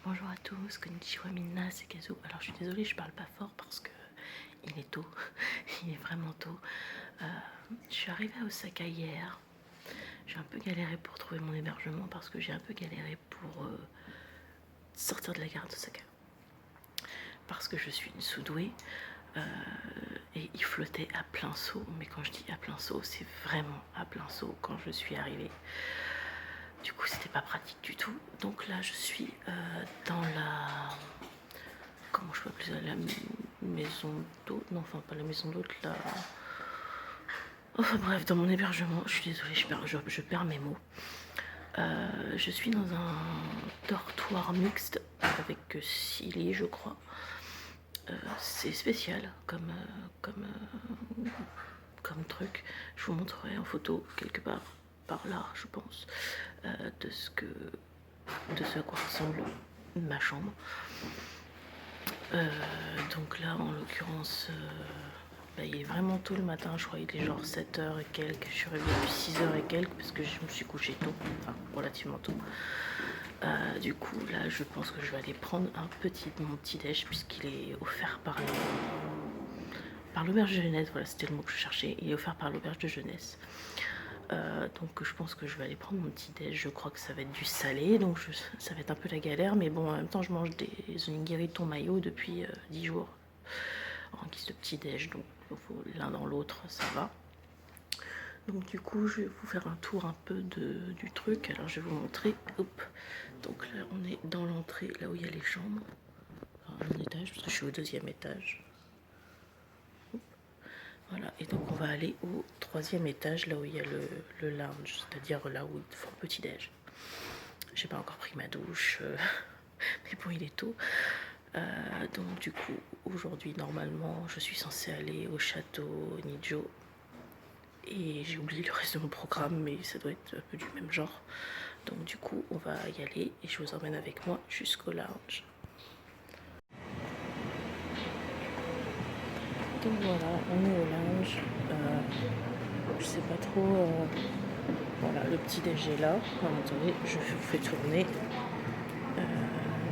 Bonjour à tous, konnichiwa minna, c'est Kazu. Alors je suis désolée, je parle pas fort parce que il est tôt, il est vraiment tôt. Je suis arrivée à Osaka hier. J'ai un peu galéré pour trouver mon hébergement parce que j'ai un peu galéré pour sortir de la gare d'Osaka. Parce que je suis une sous-douée et il flottait à plein saut. Mais quand je dis à plein saut, c'est vraiment à plein saut quand je suis arrivée. Du coup, c'était pas pratique du tout. Donc là, je suis dans la... Comment je peux appeler ça? La maison d'hôte? Non, enfin, pas la maison d'hôte, la... Enfin bref, dans mon hébergement. Je suis désolée, je perds mes mots. Je suis dans un dortoir mixte avec 6 lits, je crois. C'est spécial comme truc. Je vous montrerai en photo quelque part par là, je pense, de ce à quoi ressemble ma chambre. Donc là, en l'occurrence, il est vraiment tôt le matin. Je crois qu'il est genre 7h et quelques. Je suis réveillée depuis 6h et quelques parce que je me suis couchée tôt, enfin relativement tôt. Du coup, là, je pense que je vais aller prendre mon petit déj puisqu'il est offert par l'auberge de jeunesse. Voilà, c'était le mot que je cherchais. Il est offert par l'auberge de jeunesse. Donc je pense que je vais aller prendre mon petit déj. Je crois que ça va être du salé, donc ça va être un peu la galère, mais bon, en même temps je mange des onigiri thon mayo depuis 10 jours en guise de petit déj, donc l'un dans l'autre ça va. Donc du coup je vais vous faire un tour un peu du truc. Alors je vais vous montrer. Hop. Donc là on est dans l'entrée, là où il y a les chambres, enfin, mon étage, parce que je suis au 2e étage. Voilà, et donc on va aller au 3e étage, là où il y a le lounge, c'est-à-dire là où ils font le petit-déj. J'ai pas encore pris ma douche, mais bon, il est tôt. Donc du coup, aujourd'hui, normalement, je suis censée aller au château Nijo. Et j'ai oublié le reste de mon programme, mais ça doit être un peu du même genre. Donc du coup, on va y aller et je vous emmène avec moi jusqu'au lounge. Donc voilà, on est au lounge. Je sais pas trop. Voilà, le petit déj est là. Alors, attendez, je vous fais tourner.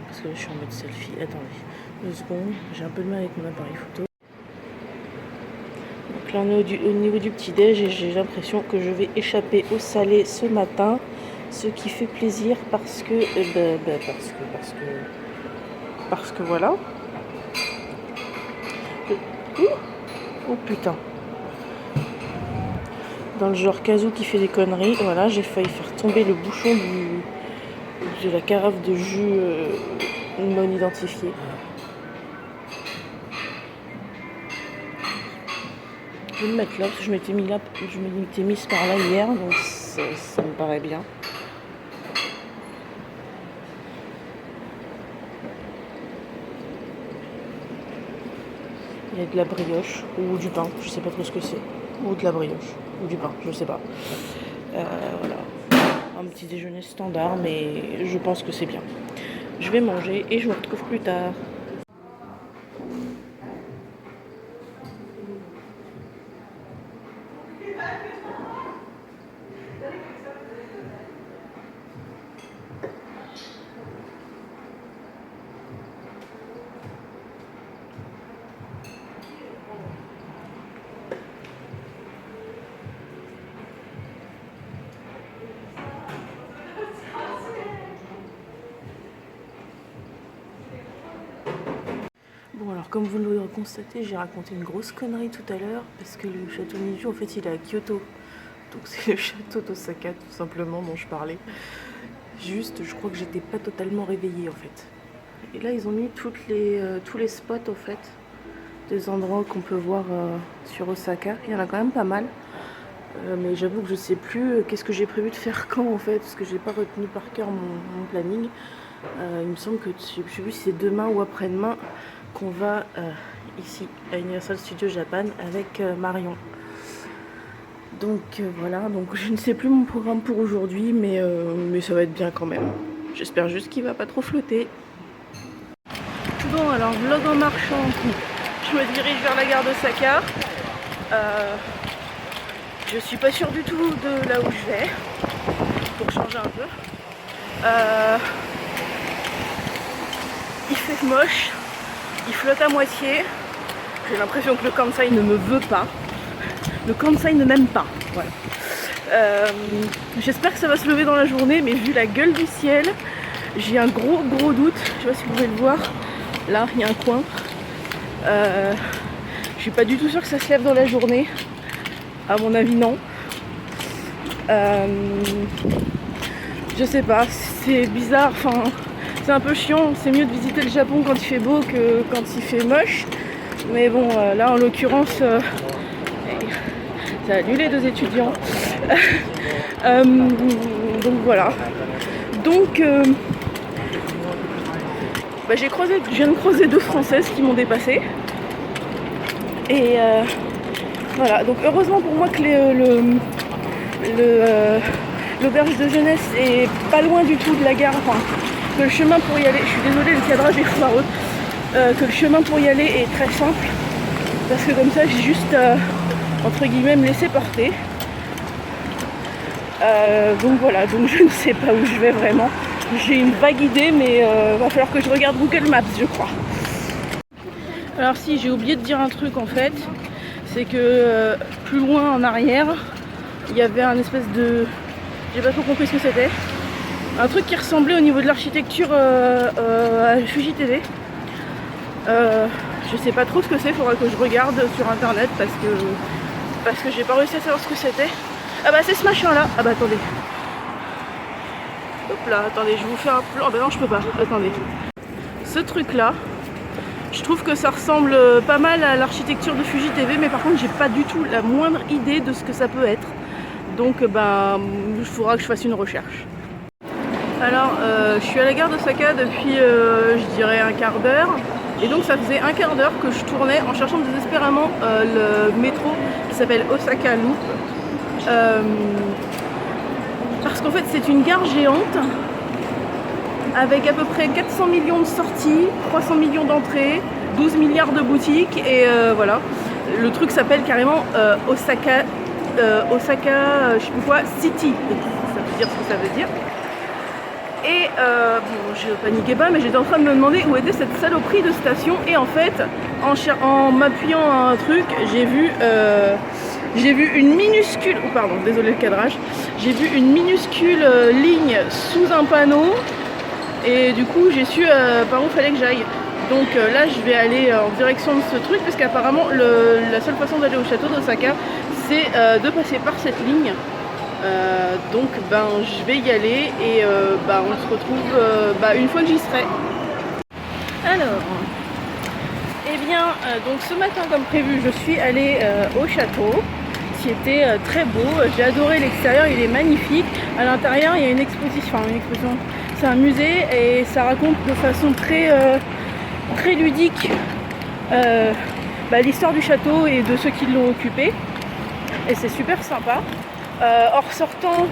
Parce que là, je suis en mode selfie. Attendez, 2 secondes. J'ai un peu de mal avec mon appareil photo. Donc là, on est au niveau du petit déj et j'ai l'impression que je vais échapper au salé ce matin. Ce qui fait plaisir parce que. Parce que voilà. Oh putain. Dans le genre Kazu qui fait des conneries, voilà, j'ai failli faire tomber le bouchon de la carafe de jus non identifiée. Je vais me mettre là parce que je m'étais mise par là hier, donc ça me paraît bien. Il y a de la brioche ou du pain, je sais pas trop ce que c'est. Ou de la brioche, ou du pain, je sais pas. Voilà. Un petit déjeuner standard, mais je pense que c'est bien. Je vais manger et je vous retrouve plus tard. Bon alors comme vous l'aurez constaté, j'ai raconté une grosse connerie tout à l'heure parce que le château Nijo en fait il est à Kyoto. Donc c'est le château d'Osaka tout simplement dont je parlais. Juste je crois que j'étais pas totalement réveillée en fait. Et là ils ont mis tous les spots en fait, des endroits qu'on peut voir sur Osaka. Il y en a quand même pas mal. Mais j'avoue que je sais plus qu'est-ce que j'ai prévu de faire quand en fait, parce que j'ai pas retenu par cœur mon planning. Il me semble que je sais plus si c'est demain ou après-demain qu'on va ici à Universal Studios Japan avec Marion. Donc voilà, donc je ne sais plus mon programme pour aujourd'hui, mais ça va être bien quand même. J'espère juste qu'il va pas trop flotter. Bon alors vlog en marchant, je me dirige vers la gare d'Osaka. Je suis pas sûre du tout de là où je vais, pour changer un peu. fait moche, il flotte à moitié. J'ai l'impression que le Kansai ne me veut pas. Le Kansai ne m'aime pas. Voilà. J'espère que ça va se lever dans la journée, mais vu la gueule du ciel, j'ai un gros doute. Je sais pas si vous pouvez le voir. Là, il y a un coin. Je suis pas du tout sûre que ça se lève dans la journée. À mon avis, non. Je sais pas, c'est bizarre. Enfin, c'est un peu chiant. C'est mieux de visiter le Japon quand il fait beau que quand il fait moche. Mais bon, là, en l'occurrence, ça a annulé 2 étudiants. Donc voilà. Donc, je viens de croiser 2 Françaises qui m'ont dépassée. Et voilà, donc heureusement pour moi que l'auberge de jeunesse est pas loin du tout de la gare, enfin que le chemin pour y aller, je suis désolée, le cadrage est foireux, que le chemin pour y aller est très simple, parce que comme ça j'ai juste entre guillemets me laisser porter. Donc voilà, donc je ne sais pas où je vais vraiment, j'ai une vague idée, mais va falloir que je regarde Google Maps, je crois. Alors si, j'ai oublié de dire un truc en fait, c'est que plus loin en arrière, il y avait un espèce de... j'ai pas trop compris ce que c'était. Un truc qui ressemblait au niveau de l'architecture à Fuji TV. Je sais pas trop ce que c'est, faudra que je regarde sur internet parce que j'ai pas réussi à savoir ce que c'était. Ah bah c'est ce machin là. Ah bah attendez. Hop là, attendez, je vous fais un plan. Ah bah non, je peux pas, attendez. Ce truc là, je trouve que ça ressemble pas mal à l'architecture de Fuji TV, mais par contre j'ai pas du tout la moindre idée de ce que ça peut être. Donc il faudra que je fasse une recherche. Alors je suis à la gare d'Osaka depuis je dirais un quart d'heure. Et donc ça faisait un quart d'heure que je tournais en cherchant désespérément le métro qui s'appelle Osaka Loop. Parce qu'en fait c'est une gare géante avec à peu près 400 millions de sorties, 300 millions d'entrées, 12 milliards de boutiques et voilà. Le truc s'appelle carrément Osaka, je sais plus quoi, City. Ça veut dire ce que ça veut dire. Et bon, je paniquais pas, mais j'étais en train de me demander où était cette saloperie de station. Et en fait, en m'appuyant à un truc, j'ai vu une minuscule, oh pardon, désolé le cadrage, j'ai vu une minuscule ligne sous un panneau. Et du coup j'ai su par où fallait que j'aille. Donc là je vais aller en direction de ce truc parce qu'apparemment la seule façon d'aller au château d'Osaka c'est de passer par cette ligne. Donc je vais y aller et on se retrouve une fois que j'y serai. Alors, eh bien donc ce matin comme prévu je suis allée au château qui était très beau. J'ai adoré l'extérieur, il est magnifique. À l'intérieur il y a une exposition, c'est un musée et ça raconte de façon très ludique l'histoire du château et de ceux qui l'ont occupé. Et c'est super sympa. En ressortant,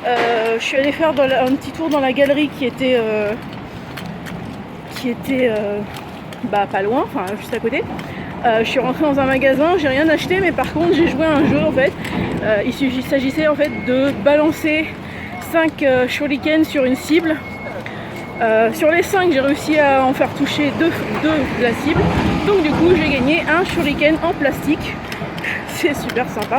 je suis allée faire un petit tour dans la galerie qui était pas loin, enfin juste à côté. Je suis rentrée dans un magasin, j'ai rien acheté, mais par contre j'ai joué à un jeu en fait. Il s'agissait en fait de balancer 5 shurikens sur une cible. Sur les 5 j'ai réussi à en faire toucher 2 de la cible. Donc du coup j'ai gagné un shuriken en plastique. C'est super sympa.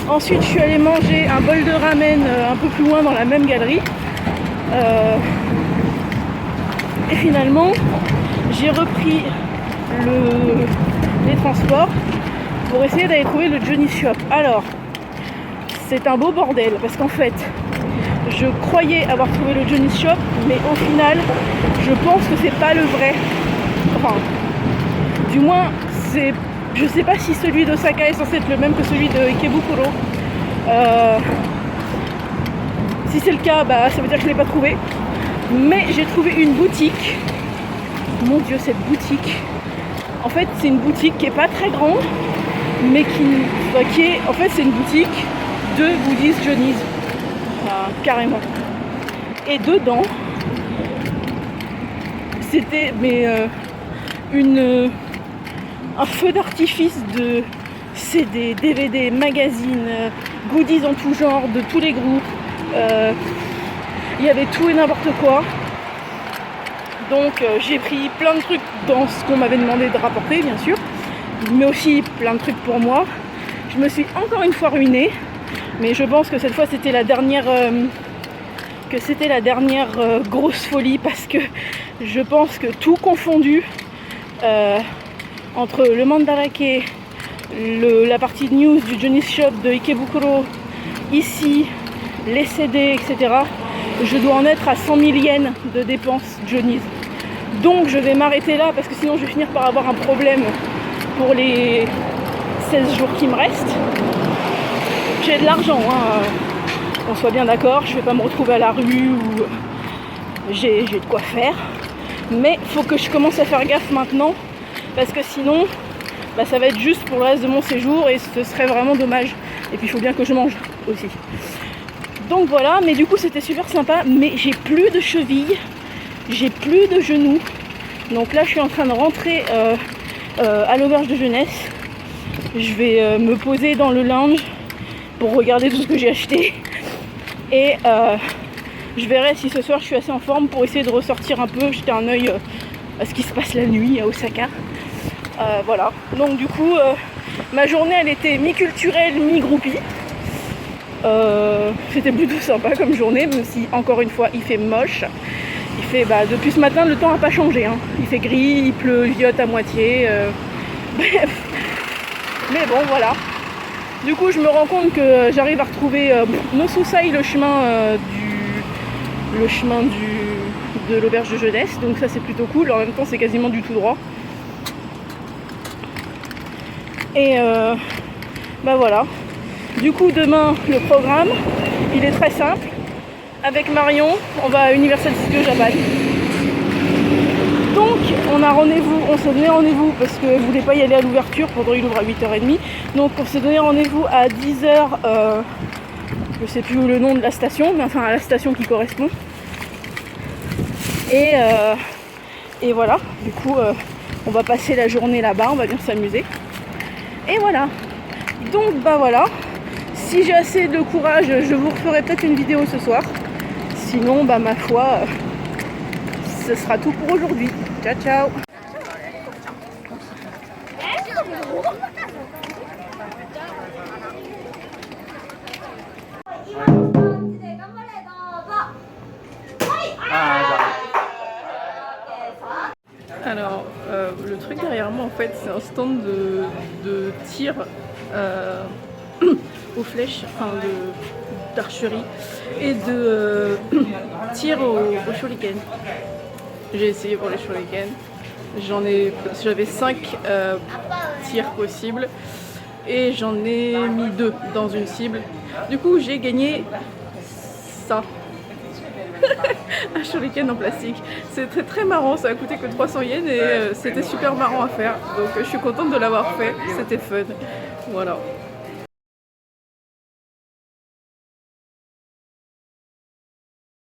Ensuite je suis allée manger un bol de ramen un peu plus loin dans la même galerie. Et finalement j'ai repris les transports pour essayer d'aller trouver le Johnny Shop. Alors c'est un beau bordel parce qu'en fait je croyais avoir trouvé le Johnny Shop, mais au final je pense que c'est pas le vrai. Enfin du moins je sais pas si celui d'Osaka est censé être le même que celui de Ikebukuro. Si c'est le cas, ça veut dire que je l'ai pas trouvé. Mais j'ai trouvé une boutique. Mon dieu, cette boutique. En fait, c'est une boutique qui est pas très grande, mais qui est... En fait, c'est une boutique de goodies Johnny's. Enfin, carrément. Et dedans, c'était un feu d'artifice de CD, DVD, magazines, goodies en tout genre, de tous les groupes. Il y avait tout et n'importe quoi. Donc j'ai pris plein de trucs dans ce qu'on m'avait demandé de rapporter, bien sûr, mais aussi plein de trucs pour moi. Je me suis encore une fois ruinée, mais je pense que cette fois c'était la dernière grosse folie, parce que je pense que tout confondu, entre le mandarake, la partie news du Johnny's Shop de Ikebukuro, ici, les CD, etc., je dois en être à 100 000 yens de dépenses Johnny's. Donc je vais m'arrêter là, parce que sinon je vais finir par avoir un problème pour les 16 jours qui me restent. J'ai de l'argent, hein, on soit bien d'accord, je vais pas me retrouver à la rue où j'ai de quoi faire. Mais il faut que je commence à faire gaffe maintenant, parce que sinon ça va être juste pour le reste de mon séjour et ce serait vraiment dommage. Et puis il faut bien que je mange aussi. Donc voilà, mais du coup c'était super sympa, mais j'ai plus de chevilles, j'ai plus de genoux. Donc là je suis en train de rentrer à l'auberge de jeunesse. Je vais me poser dans le lounge pour regarder tout ce que j'ai acheté. Et je verrai si ce soir je suis assez en forme pour essayer de ressortir un peu, jeter un œil à ce qui se passe la nuit à Osaka. Voilà, donc du coup ma journée elle était mi-culturelle, mi-groupie. C'était plutôt sympa comme journée, même si encore une fois il fait moche. Il fait, depuis ce matin le temps n'a pas changé, hein. Il fait gris, il pleuviote à moitié, bref. Mais bon voilà. Du coup je me rends compte que j'arrive à retrouver Nosusai, le chemin de l'auberge de jeunesse, donc ça c'est plutôt cool. En même temps c'est quasiment du tout droit. Et voilà. Du coup demain le programme il est très simple. Avec Marion on va à Universal Studios Japan. Donc on s'est donné rendez-vous parce qu'elle voulait pas y aller à l'ouverture, pendant il ouvre à 8h30. Donc on s'est donné rendez-vous à 10h, je sais plus le nom de la station, mais enfin à la station qui correspond. Et voilà, du coup on va passer la journée là-bas, on va bien s'amuser. Et voilà. Donc voilà. Si j'ai assez de courage, je vous referai peut-être une vidéo ce soir. Sinon, ma foi, ce sera tout pour aujourd'hui. Ciao, ciao. Alors, le truc derrière moi, en fait, c'est un stand de tir aux flèches, enfin d'archerie et de tir au shuriken. J'ai essayé pour les shuriken. J'avais 5 tirs possibles et j'en ai mis 2 dans une cible. Du coup, j'ai gagné ça. Un shuriken en plastique. C'était très marrant, ça a coûté que 300 yens et c'était super marrant à faire. Donc je suis contente de l'avoir fait, c'était fun. Voilà.